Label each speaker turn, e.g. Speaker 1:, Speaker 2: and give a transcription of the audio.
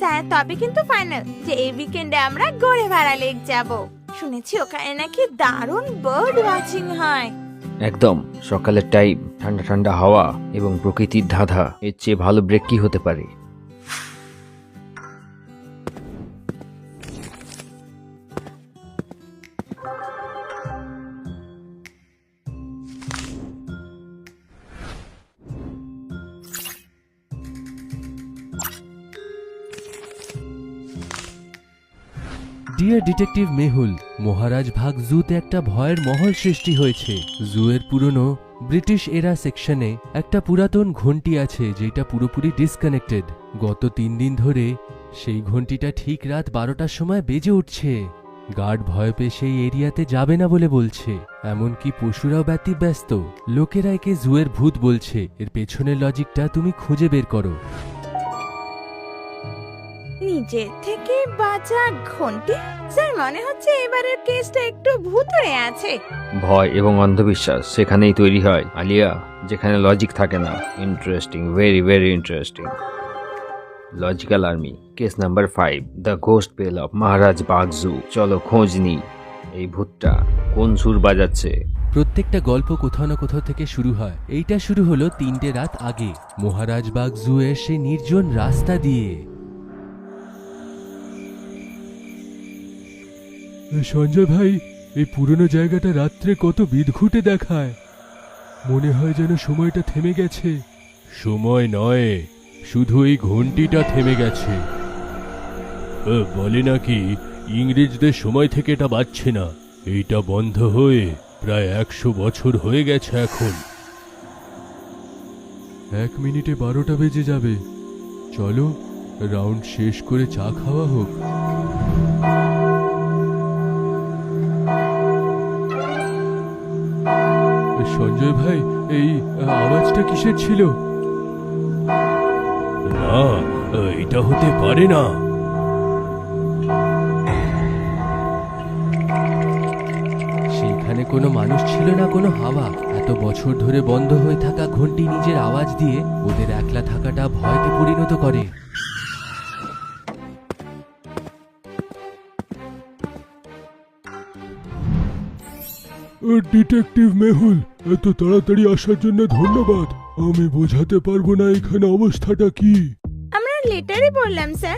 Speaker 1: Sir তবে কিন্তু final যে এই উইকেন্ডে আমরা গড়েভাড়া লেক যাব। শুনেছি ওখানে নাকি দারুণ বার্ড ওয়াচিং হয়।
Speaker 2: একদম, সকালের টাইম, ঠান্ডা ঠান্ডা হাওয়া এবং প্রকৃতির ধাঁধা, এর চেয়ে ভালো ব্রেক কি হতে পারে?
Speaker 3: ডিয়ার ডিটেকটিভ মেহুল, মহারাজ ভাগ জুতে একটা ভয়ের মহল সৃষ্টি হয়েছে। জুয়ের পুরনো ব্রিটিশ এরা সেকশনে একটা পুরাতন ঘন্টি আছে যেটা পুরোপুরি ডিসকানেক্টেড। গত 3 দিন ধরে সেই ঘন্টিটা ঠিক রাত 12টার সময় বেজে উঠছে। গার্ড ভয় পেয়ে সেই এরিয়াতে যাবে না বলে বলছে, এমনকি পশুরাও ব্যতিব্যস্ত। লোকেরা একে জুয়ের ভূত বলছে। এর পেছনের লজিকটা তুমি খুঁজে বের করো।
Speaker 1: নিজের থেকে বাজা ঘন্টি? স্যার মনে হচ্ছে এবারের কেসটা একটু ভুতুড়ে আছে।
Speaker 2: ভয় এবং অন্ধবিশ্বাস সেখানেই তৈরি হয় আলিয়া, যেখানে লজিক থাকে না। Interesting, very very interesting. Logical army, case number 5, the ghost bell of Maharaj Bagh zoo. চলো খোঁজ নি এই ভূতটা কোন সুর বাজাচ্ছে।
Speaker 3: প্রত্যেকটা গল্প কোথাও না কোথাও থেকে শুরু হয়। এইটা শুরু হলো 3টে রাত আগে, মহারাজ বাগ জুয়ের সেই নির্জন রাস্তা দিয়ে। সঞ্জয় ভাই, এই পুরনো জায়গাটা রাত্রে কত বিদঘুটে দেখায়। মনে হয় যেন সময়টা থেমে গেছে। সময় নয়, শুধু এই ঘন্টিটা থেমে গেছে। বলে নাকি ইংরেজদের সময় থেকে এটা বাজছে না। এইটা বন্ধ হয়ে প্রায় 100 বছর হয়ে গেছে এখন। 1 মিনিটে 12টা বেজে যাবে। চলো রাউন্ড শেষ করে চা খাওয়া হোক। সঞ্জয় ভাই, এই আওয়াজটা কিসের ছিল? না, এটা হতে পারে না। সেইখানে কোনো মানুষ ছিল না, কোনো হাওয়া। এত বছর ধরে বন্ধ হয়ে থাকা ঘন্টি নিজের আওয়াজ দিয়ে ওদের একলা থাকাটা ভয়তে পরিণত করে।
Speaker 4: ডিটেকটিভ মেহুল, এত তাড়াতাড়ি আসার জন্য ধন্যবাদ। আমি বোঝাতে পারবো না এখানে অবস্থাটা কি।
Speaker 1: আমরা লেটারে বললাম স্যার।